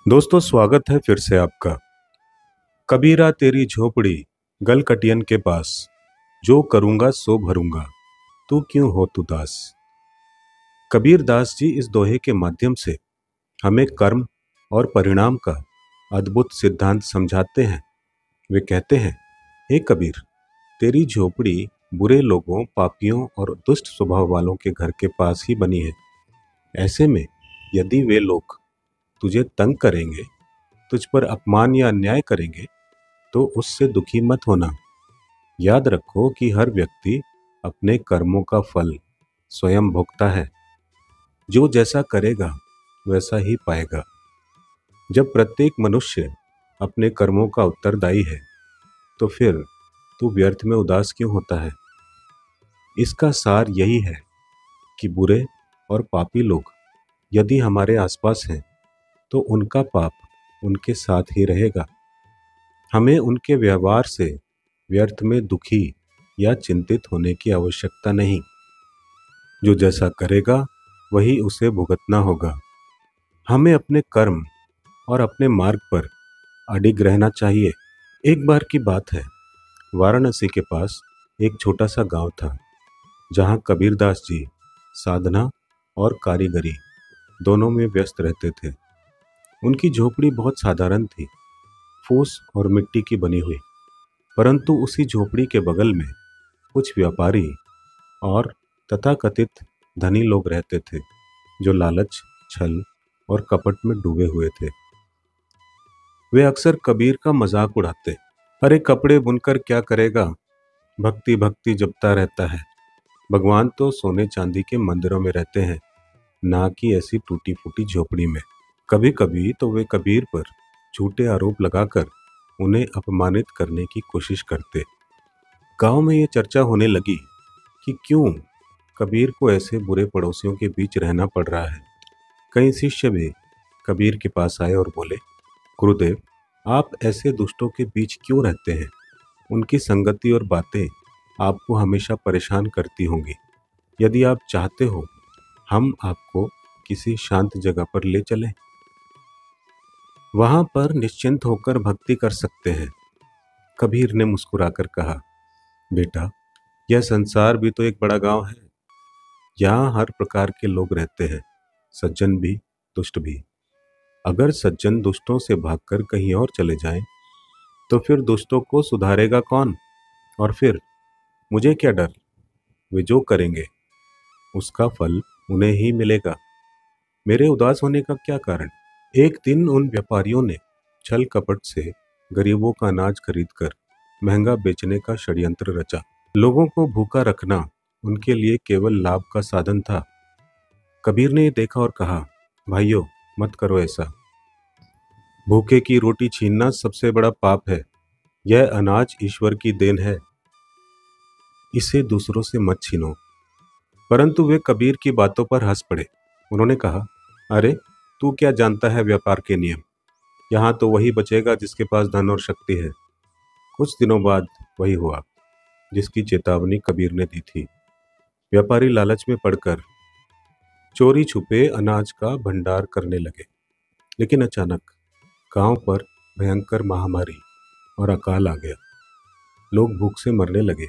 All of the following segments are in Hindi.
दोस्तों, स्वागत है फिर से आपका। कबीरा तेरी झोपड़ी गल कटियन के पास, जो करूँगा सो भरूँगा, तू क्यों हो तू दास। कबीर दास जी इस दोहे के माध्यम से हमें कर्म और परिणाम का अद्भुत सिद्धांत समझाते हैं। वे कहते हैं, हे कबीर, तेरी झोपड़ी बुरे लोगों, पापियों और दुष्ट स्वभाव वालों के घर के पास ही बनी है। ऐसे में यदि वे लोग तुझे तंग करेंगे, तुझ पर अपमान या अन्याय करेंगे, तो उससे दुखी मत होना। याद रखो कि हर व्यक्ति अपने कर्मों का फल स्वयं भोगता है। जो जैसा करेगा वैसा ही पाएगा। जब प्रत्येक मनुष्य अपने कर्मों का उत्तरदायी है, तो फिर तू व्यर्थ में उदास क्यों होता है। इसका सार यही है कि बुरे और पापी लोग यदि हमारे आसपास हैं, तो उनका पाप उनके साथ ही रहेगा। हमें उनके व्यवहार से व्यर्थ में दुखी या चिंतित होने की आवश्यकता नहीं। जो जैसा करेगा वही उसे भुगतना होगा। हमें अपने कर्म और अपने मार्ग पर अडिग रहना चाहिए। एक बार की बात है, वाराणसी के पास एक छोटा सा गांव था, जहां कबीरदास जी साधना और कारीगरी दोनों में व्यस्त रहते थे। उनकी झोपड़ी बहुत साधारण थी, फूस और मिट्टी की बनी हुई। परंतु उसी झोपड़ी के बगल में कुछ व्यापारी और तथाकथित धनी लोग रहते थे, जो लालच, छल और कपट में डूबे हुए थे। वे अक्सर कबीर का मजाक उड़ाते। अरे, कपड़े बुनकर क्या करेगा, भक्ति भक्ति जपता रहता है। भगवान तो सोने चांदी के मंदिरों में रहते हैं, ना कि ऐसी टूटी फूटी झोपड़ी में। कभी कभी तो वे कबीर पर झूठे आरोप लगाकर उन्हें अपमानित करने की कोशिश करते। गांव में ये चर्चा होने लगी कि क्यों कबीर को ऐसे बुरे पड़ोसियों के बीच रहना पड़ रहा है। कई शिष्य भी कबीर के पास आए और बोले, गुरुदेव, आप ऐसे दुष्टों के बीच क्यों रहते हैं। उनकी संगति और बातें आपको हमेशा परेशान करती होंगी। यदि आप चाहते हो, हम आपको किसी शांत जगह पर ले चलें। वहां पर निश्चिंत होकर भक्ति कर सकते हैं। कबीर ने मुस्कुराकर कहा, बेटा, यह संसार भी तो एक बड़ा गांव है। यहाँ हर प्रकार के लोग रहते हैं, सज्जन भी, दुष्ट भी। अगर सज्जन दुष्टों से भागकर कहीं और चले जाएं, तो फिर दुष्टों को सुधारेगा कौन। और फिर मुझे क्या डर, वे जो करेंगे उसका फल उन्हें ही मिलेगा। मेरे उदास होने का क्या कारण। एक दिन उन व्यापारियों ने छल कपट से गरीबों का अनाज खरीदकर महंगा बेचने का षड्यंत्र रचा। लोगों को भूखा रखना उनके लिए केवल लाभ का साधन था। कबीर ने देखा और कहा, भाइयों, मत करो ऐसा। भूखे की रोटी छीनना सबसे बड़ा पाप है। यह अनाज ईश्वर की देन है, इसे दूसरों से मत छीनो। परंतु वे कबीर की बातों पर हंस पड़े। उन्होंने कहा, अरे, तू क्या जानता है व्यापार के नियम। यहाँ तो वही बचेगा जिसके पास धन और शक्ति है। कुछ दिनों बाद वही हुआ जिसकी चेतावनी कबीर ने दी थी। व्यापारी लालच में पड़कर चोरी छुपे अनाज का भंडार करने लगे। लेकिन अचानक गांव पर भयंकर महामारी और अकाल आ गया। लोग भूख से मरने लगे।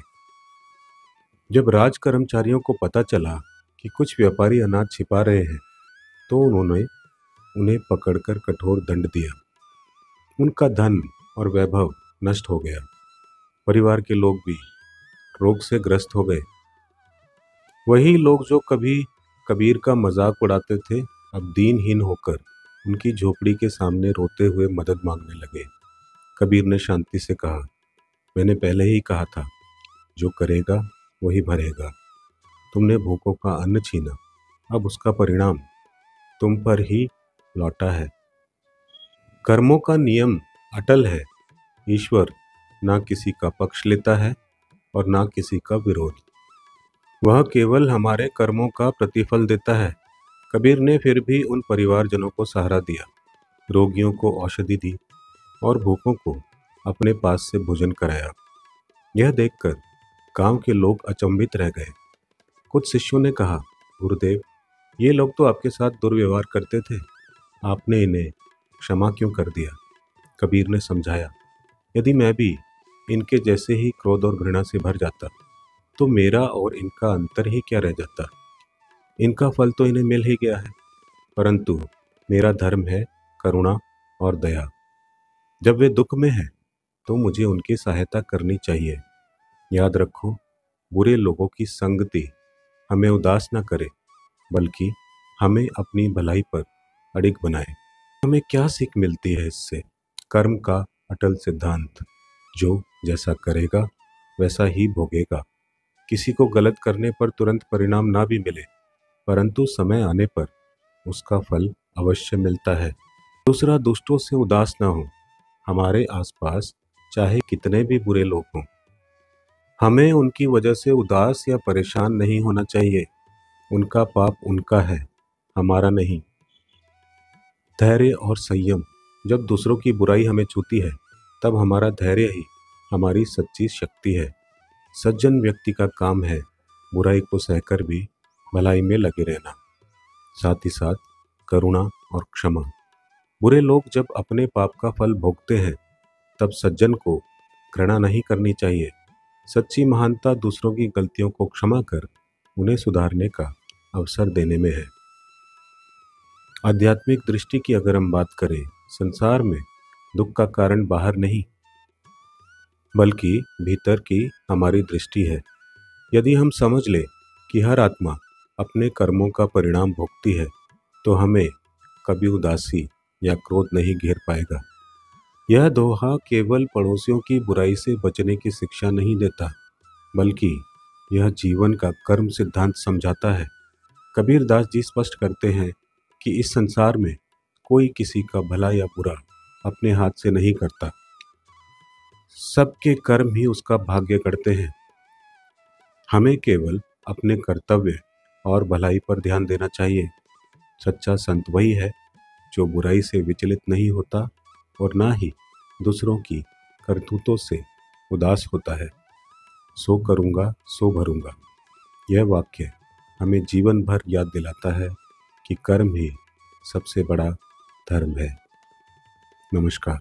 जब राज कर्मचारियों को पता चला कि कुछ व्यापारी अनाज छिपा रहे हैं, तो उन्होंने उन्हें पकड़कर कठोर दंड दिया। उनका धन और वैभव नष्ट हो गया। परिवार के लोग भी रोग से ग्रस्त हो गए। वही लोग जो कभी कबीर का मजाक उड़ाते थे, अब दीनहीन होकर उनकी झोपड़ी के सामने रोते हुए मदद मांगने लगे। कबीर ने शांति से कहा, मैंने पहले ही कहा था, जो करेगा वही भरेगा। तुमने भूखों का अन्न छीना, अब उसका परिणाम तुम पर ही लौटा है। कर्मों का नियम अटल है। ईश्वर ना किसी का पक्ष लेता है और ना किसी का विरोध। वह केवल हमारे कर्मों का प्रतिफल देता है। कबीर ने फिर भी उन परिवारजनों को सहारा दिया, रोगियों को औषधि दी और भूखों को अपने पास से भोजन कराया। यह देखकर गांव के लोग अचंभित रह गए। कुछ शिष्यों ने कहा, गुरुदेव, ये लोग तो आपके साथ दुर्व्यवहार करते थे, आपने इन्हें क्षमा क्यों कर दिया? कबीर ने समझाया, यदि मैं भी इनके जैसे ही क्रोध और घृणा से भर जाता तो मेरा और इनका अंतर ही क्या रह जाता। इनका फल तो इन्हें मिल ही गया है, परंतु मेरा धर्म है करुणा और दया। जब वे दुख में हैं तो मुझे उनकी सहायता करनी चाहिए। याद रखो, बुरे लोगों की संगति हमें उदास न करे, बल्कि हमें अपनी भलाई पर अडिग बनाए। हमें क्या सीख मिलती है इससे? कर्म का अटल सिद्धांत, जो जैसा करेगा वैसा ही भोगेगा। किसी को गलत करने पर तुरंत परिणाम ना भी मिले, परंतु समय आने पर उसका फल अवश्य मिलता है। दूसरा, दुष्टों से उदास ना हो। हमारे आसपास चाहे कितने भी बुरे लोग हों, हमें उनकी वजह से उदास या परेशान नहीं होना चाहिए। उनका पाप उनका है, हमारा नहीं। धैर्य और संयम, जब दूसरों की बुराई हमें छूती है तब हमारा धैर्य ही हमारी सच्ची शक्ति है। सज्जन व्यक्ति का काम है बुराई को सहकर भी भलाई में लगे रहना। साथ ही साथ करुणा और क्षमा। बुरे लोग जब अपने पाप का फल भोगते हैं तब सज्जन को घृणा नहीं करनी चाहिए। सच्ची महानता दूसरों की गलतियों को क्षमा कर उन्हें सुधारने का अवसर देने में है। आध्यात्मिक दृष्टि की अगर हम बात करें, संसार में दुख का कारण बाहर नहीं बल्कि भीतर की हमारी दृष्टि है। यदि हम समझ ले कि हर आत्मा अपने कर्मों का परिणाम भोगती है तो हमें कभी उदासी या क्रोध नहीं घेर पाएगा। यह दोहा केवल पड़ोसियों की बुराई से बचने की शिक्षा नहीं देता, बल्कि यह जीवन का कर्म सिद्धांत समझाता है। कबीर दास जी स्पष्ट करते हैं कि इस संसार में कोई किसी का भला या बुरा अपने हाथ से नहीं करता, सबके कर्म ही उसका भाग्य करते हैं। हमें केवल अपने कर्तव्य और भलाई पर ध्यान देना चाहिए। सच्चा संत वही है जो बुराई से विचलित नहीं होता और ना ही दूसरों की करतूतों से उदास होता है। सो करूँगा सो भरूँगा, यह वाक्य हमें जीवन भर याद दिलाता है कि कर्म ही सबसे बड़ा धर्म है। नमस्कार।